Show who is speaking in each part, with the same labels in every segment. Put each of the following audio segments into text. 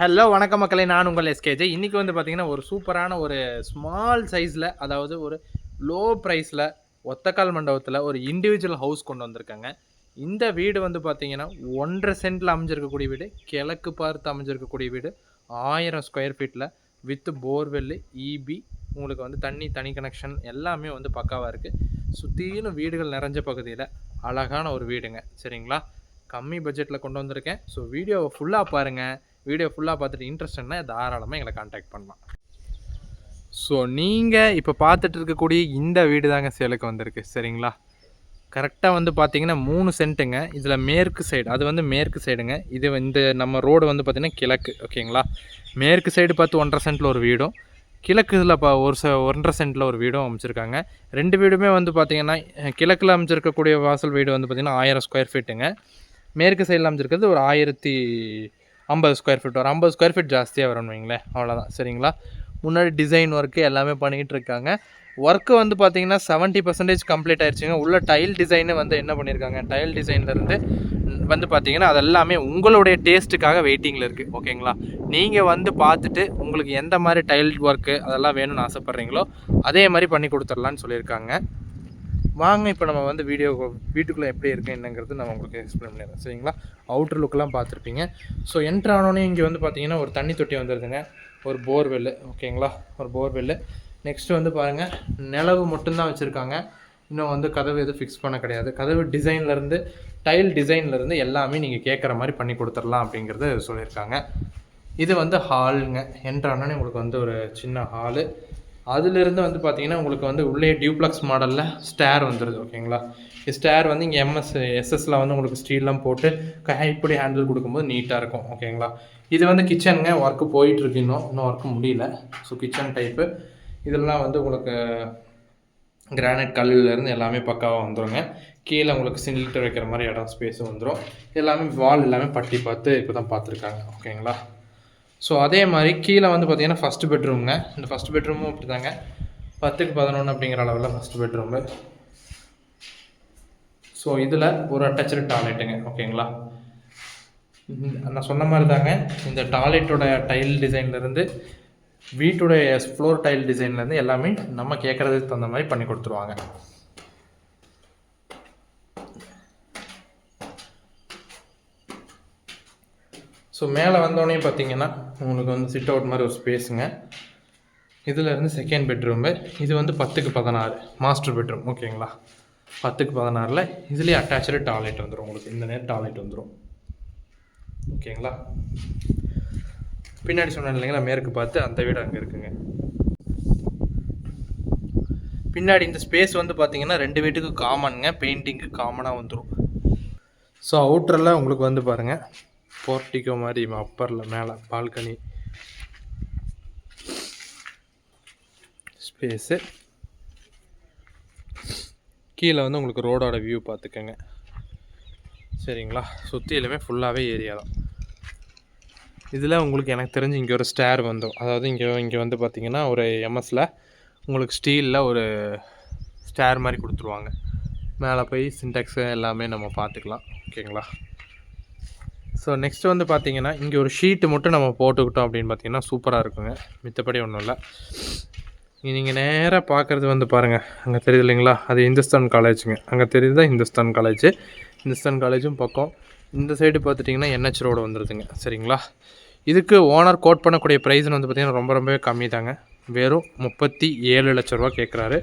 Speaker 1: Hello வணக்கம் மக்களே, நான் உங்கள் எஸ்கேஜே. இன்றைக்கி வந்து பார்த்திங்கன்னா ஒரு சூப்பரான ஒரு ஸ்மால் சைஸில், அதாவது ஒரு லோ ப்ரைஸில் ஒத்தக்கால் மண்டபத்தில் ஒரு இண்டிவிஜுவல் ஹவுஸ் கொண்டு வந்திருக்காங்க. இந்த வீடு வந்து பார்த்திங்கன்னா 1.5 சென்ட்டில் அமைஞ்சிருக்கக்கூடிய வீடு, கிழக்கு பார்த்து அமைஞ்சிருக்கக்கூடிய வீடு, 1000 ஸ்கொயர் ஃபீட்டில் வித் போர்வெல்லு, இபி, உங்களுக்கு வந்து தனி கனெக்ஷன் எல்லாமே வந்து பக்காவாக இருக்குது. சுற்றிலும் வீடுகள் நிறைஞ்ச பகுதியில் அழகான ஒரு வீடுங்க. சரிங்களா, கம்மி பட்ஜெட்டில் கொண்டு வந்திருக்கேன். ஸோ வீடியோவை ஃபுல்லாக பாருங்கள். வீடியோ ஃபுல்லாக பார்த்துட்டு இன்ட்ரெஸ்ட்னா தாராளமாக எங்களை காண்டாக்ட் பண்ணலாம். ஸோ நீங்கள் இப்போ பார்த்துட்டு இருக்கக்கூடிய இந்த வீடு தாங்க சேலுக்கு வந்திருக்கு. சரிங்களா, கரெக்டாக வந்து பார்த்தீங்கன்னா 3 சென்ட்டுங்க. இதில் மேற்கு சைடு, அது வந்து மேற்கு சைடுங்க. இது இந்த நம்ம ரோடு வந்து பார்த்திங்கன்னா கிழக்கு. ஓகேங்களா, மேற்கு சைடு பார்த்து 1.5 சென்ட்டில் ஒரு வீடும், கிழக்கு இதில் 1.5 சென்ட்டில் ஒரு வீடும் அமைச்சிருக்காங்க. 2 வீடுமே வந்து பார்த்திங்கன்னா கிழக்கில் அமைச்சிருக்கக்கூடிய வாசல் வீடு வந்து பார்த்திங்கன்னா 1000 ஸ்கொயர் ஃபீட்டுங்க. மேற்கு சைடில் அமைச்சிருக்கிறது ஒரு 1050 ஸ்கொயர் ஃபீட், ஒரு 50 ஸ்கொயர் ஃபீட் ஜாஸ்தியாக வரும்னு வைங்களேன். அவ்வளோதான். சரிங்களா, முன்னாடி டிசைன் ஒர்க்கு எல்லாமே பண்ணிகிட்டு இருக்காங்க. ஒர்க்கு வந்து பார்த்திங்கன்னா 70% கம்ப்ளீட் ஆயிடுச்சுங்க. உள்ள டைல் டிசைனு வந்து என்ன பண்ணியிருக்காங்க, டைல் டிசைன்லேருந்து வந்து பார்த்திங்கன்னா அது எல்லாமே உங்களுடைய டேஸ்ட்டுக்காக வெயிட்டிங்கில் இருக்குது. ஓகேங்களா, நீங்கள் வந்து பார்த்துட்டு உங்களுக்கு எந்த மாதிரி டைல் ஒர்க்கு அதெல்லாம் வேணும்னு ஆசைப்பட்றீங்களோ அதே மாதிரி பண்ணி கொடுத்துர்லான்னு சொல்லியிருக்காங்க. வாங்க இப்போ நம்ம வந்து வீட்டுக்குள்ளே எப்படி இருக்குது என்னங்கிறது நான் உங்களுக்கு எக்ஸ்பிளைன் பண்ணிடுறேன். சரிங்களா, அவுட்ரு லுக்கெலாம் பார்த்துருப்பீங்க. ஸோ என்ட்ரு ஆனோடனே இங்கே வந்து பார்த்திங்கன்னா ஒரு தண்ணி தொட்டி வந்துடுதுங்க, ஒரு போர்வெல்லு. ஓகேங்களா, ஒரு போர்வெல்லு. நெக்ஸ்ட்டு வந்து பாருங்கள், நிலவு மட்டும்தான் வச்சுருக்காங்க. இன்னும் வந்து கதவு எதுவும் ஃபிக்ஸ் பண்ண கிடையாது. கதவு டிசைன்லேருந்து டைல் டிசைன்லேருந்து எல்லாமே நீங்கள் கேட்குற மாதிரி பண்ணி கொடுத்துடலாம் அப்படிங்கிறது சொல்லியிருக்காங்க. இது வந்து ஹாலுங்க. என்ட்ரு ஆனோடனே உங்களுக்கு வந்து ஒரு சின்ன ஹாலு. அதிலிருந்து வந்து பார்த்திங்கன்னா உங்களுக்கு வந்து உள்ளே டியூப்ளக்ஸ் மாடலில் ஸ்டேர் வந்துடுது. ஓகேங்களா, ஸ்டேர் வந்து இங்கே எஸ்எஸ்சில் வந்து உங்களுக்கு ஸ்டீல்லாம் போட்டு கைப்பிடி ஹேண்டில் கொடுக்கும்போது நீட்டாக இருக்கும். ஓகேங்களா, இது வந்து கிச்சனுங்க. ஒர்க்கு போயிட்டுருக்கு, இன்னும் ஒர்க்கு முடியல. ஸோ கிச்சன் டைப்பு இதெல்லாம் வந்து உங்களுக்கு கிரானைட் கல்லுலேருந்து எல்லாமே பக்காவாக வந்துடுங்க. கீழே உங்களுக்கு சிலிண்டர் வைக்கிற மாதிரி இடம் ஸ்பேஸும் வந்துடும். எல்லாமே வால் எல்லாமே பட்டி பார்த்து இப்போ தான் பார்த்துருக்காங்க. ஓகேங்களா, ஸோ அதே மாதிரி கீழே வந்து பார்த்திங்கன்னா ஃபஸ்ட்டு பெட்ரூம்ங்க. இந்த ஃபஸ்ட் பெட்ரூமும் அப்படி தாங்க, 10க்கு 11 அப்படிங்கிற அளவில் ஃபஸ்ட்டு பெட்ரூமு. ஸோ இதில் ஒரு அட்டாச்சு டாய்லெட்டுங்க. ஓகேங்களா, நான் சொன்ன மாதிரி தாங்க, இந்த டாய்லெட்டோட டைல் டிசைன்லேருந்து வீட்டுடைய ஃப்ளோர் டைல் டிசைன்லேருந்து எல்லாமே நம்ம கேட்குறதுக்கு தகுந்த மாதிரி பண்ணி கொடுத்துருவாங்க. ஸோ மேலே வந்தோடனே பார்த்தீங்கன்னா உங்களுக்கு வந்து சிட் அவுட் மாதிரி ஒரு ஸ்பேஸுங்க. இதிலேருந்து செகண்ட் பெட்ரூமு. இது வந்து 10க்கு 16 மாஸ்டர் பெட்ரூம். ஓகேங்களா, 10க்கு 16ல் இதுலேயே அட்டாச்சு டாய்லெட் வந்துடும். உங்களுக்கு இந்த நேரம் டாய்லெட் வந்துடும். ஓகேங்களா, பின்னாடி சொன்னேன் இல்லைங்களா, மேற்கு பார்த்து அந்த வீடு அங்கே இருக்குங்க. பின்னாடி இந்த ஸ்பேஸ் வந்து பார்த்திங்கன்னா 2 வீட்டுக்கு காமனுங்க, பெயிண்டிங்கு காமனாக வந்துடும். ஸோ அவுட்டரில் உங்களுக்கு வந்து பாருங்கள் போர்ட்டிகோ மாதிரி அப்பரில் மேலே பால்கனி ஸ்பேஸு. கீழே வந்து உங்களுக்கு ரோடோட வியூ பார்த்துக்கோங்க. சரிங்களா, சுற்றிலுமே ஃபுல்லாகவே ஏரியா தான். இதில் உங்களுக்கு எனக்கு தெரிஞ்சு இங்கே ஒரு ஸ்டேர் வந்துடும். அதாவது இங்கே வந்து பார்த்திங்கன்னா ஒரு எம்எஸில் உங்களுக்கு ஸ்டீலில் ஒரு ஸ்டேர் மாதிரி கொடுத்துருவாங்க. மேலே போய் சின்டெக்ஸு எல்லாமே நம்ம பார்த்துக்கலாம். ஓகேங்களா, ஸோ நெக்ஸ்ட்டு வந்து பார்த்திங்கன்னா இங்கே ஒரு ஷீட்டு மட்டும் நம்ம போட்டுக்கிட்டோம் அப்படின்னு பார்த்திங்கன்னா சூப்பராக இருக்குங்க. மித்தபடி ஒன்றும் இல்லை. நீங்கள் நேராக பார்க்குறது வந்து பாருங்கள், அங்கே தெரியுது இல்லைங்களா, அது இந்துஸ்தான் காலேஜுங்க. அங்கே தெரியுது தான் இந்துஸ்தான் காலேஜு. இந்துஸ்தான் காலேஜும் பக்கம். இந்த சைடு பார்த்துட்டிங்கன்னா NH ரோடு வந்துடுதுங்க. சரிங்களா, இதுக்கு ஓனர் கோட் பண்ணக்கூடிய ப்ரைஸ்னு வந்து பார்த்திங்கன்னா ரொம்பவே கம்மி தாங்க. வெறும் 37 லட்ச ரூபா கேட்குறாரு.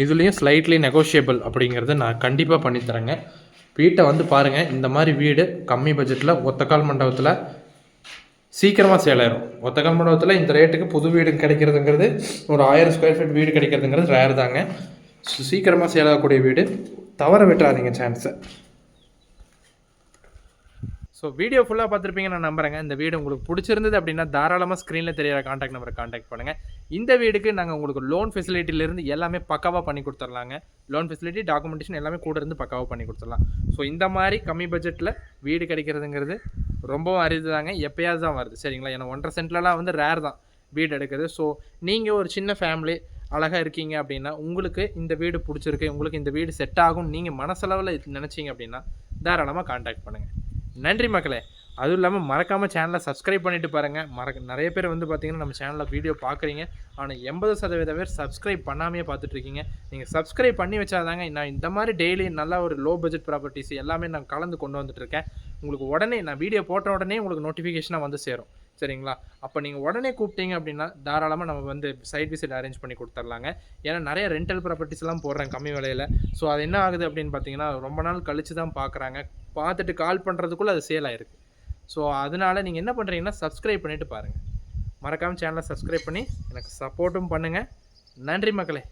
Speaker 1: இதுலேயும் ஸ்லைட்லி நெகோஷியபிள் அப்படிங்கிறது நான் கண்டிப்பாக பண்ணித்தரேங்க. வீட்டை வந்து பாருங்கள். இந்த மாதிரி வீடு கம்மி பட்ஜெட்டில் ஒத்தக்கால் மண்டபத்தில் சீக்கிரமாக சேல் ஆயிரும். ஒத்தக்கால் மண்டபத்தில் இந்த ரேட்டுக்கு புது வீடு கிடைக்கிறதுங்கிறது, ஒரு 1000 ஸ்கொயர் ஃபீட் வீடு கிடைக்கிறதுங்கிறது ரேர் தாங்க. சீக்கிரமாக சேல் ஆகக்கூடிய வீடு, தவற விட்டுறாதீங்க சான்ஸை. ஸோ வீடியோ ஃபுல்லாக பார்த்துருப்பீங்க நான் நம்புறேங்க. இந்த வீடு உங்களுக்கு பிடிச்சிருந்தது அப்படின்னா தாராளமாக ஸ்க்ரீனில் தெரியாத காண்டாக்ட் நம்பரை காண்டாக்ட் பண்ணுங்கள். இந்த வீடுக்கு நாங்கள் உங்களுக்கு லோன் ஃபெசிலிட்டிலேருந்து எல்லாமே பக்காவாக பண்ணி கொடுத்துர்லாங்க. லோன் ஃபெசிலிட்டி, டாக்குமெண்டேஷன் எல்லாமே கூட இருந்து பக்காவாக பண்ணி கொடுத்துடலாம். ஸோ இந்த மாதிரி கம்மி பட்ஜெட்டில் வீடு கிடைக்கிறதுங்கிறது ரொம்பவும் அரிது தாங்க, எப்போயாவது தான் வருது. சரிங்களா, ஏன்னா 1.5 சென்ட்லலாம் வந்து ரேர் தான் வீடு எடுக்குது. ஸோ நீங்கள் ஒரு சின்ன ஃபேமிலி அழகாக இருக்கீங்க அப்படின்னா, உங்களுக்கு இந்த வீடு பிடிச்சிருக்கு, உங்களுக்கு இந்த வீடு செட் ஆகும் நீங்கள் மனசளவில் நினச்சிங்க அப்படின்னா தாராளமாக காண்டாக்ட் பண்ணுங்கள். நன்றி மக்களே. அதுவும் இல்லாமல் மறக்காமல் சேனலை சப்ஸ்கிரைப் பண்ணிட்டு பாருங்கள். நிறைய பேர் வந்து பார்த்தீங்கன்னா நம்ம சேனலில் வீடியோ பார்க்குறீங்க. ஆனால் 80% பேர் சப்ஸ்கிரைப் பண்ணாமையே பார்த்துட்ருக்கீங்க. நீங்கள் சப்ஸ்கிரைப் பண்ணி வச்சாதாங்க நான் இந்த மாதிரி டெய்லி நல்லா ஒரு லோ பட்ஜெட் ப்ராப்பர்ட்டிஸ் எல்லாமே நான் கலந்து கொண்டு வந்துட்டுருக்கேன். உங்களுக்கு உடனே நான் வீடியோ போட்ட உடனே உங்களுக்கு நோட்டிஃபிகேஷனாக வந்து சேரும். சரிங்களா? அப்போ நீங்கள் உடனே கூப்பிட்டீங்க அப்படின்னா தாராளமாக நம்ம வந்து சைட் விசிட் அரேஞ்ச் பண்ணி கொடுத்துர்லாங்க. ஏன்னா நிறைய ரெண்டல் ப்ராப்பர்ட்டிஸ்லாம் போடுறேன் கம்மி விலையில். ஸோ அது என்ன ஆகுது அப்படின்னு பார்த்தீங்கன்னா ரொம்ப நாள் கழித்து தான் பார்க்குறாங்க. பார்த்துட்டு கால் பண்ணுறதுக்குள்ளே அது சேல் ஆயிருக்கு. ஸோ அதனால் நீங்கள் என்ன பண்ணுறீங்கன்னா சப்ஸ்கிரைப் பண்ணிவிட்டு பாருங்கள். மறக்காமல் சேனலை சப்ஸ்கிரைப் பண்ணி எனக்கு சப்போர்ட்டும் பண்ணுங்கள். நன்றி மக்களே.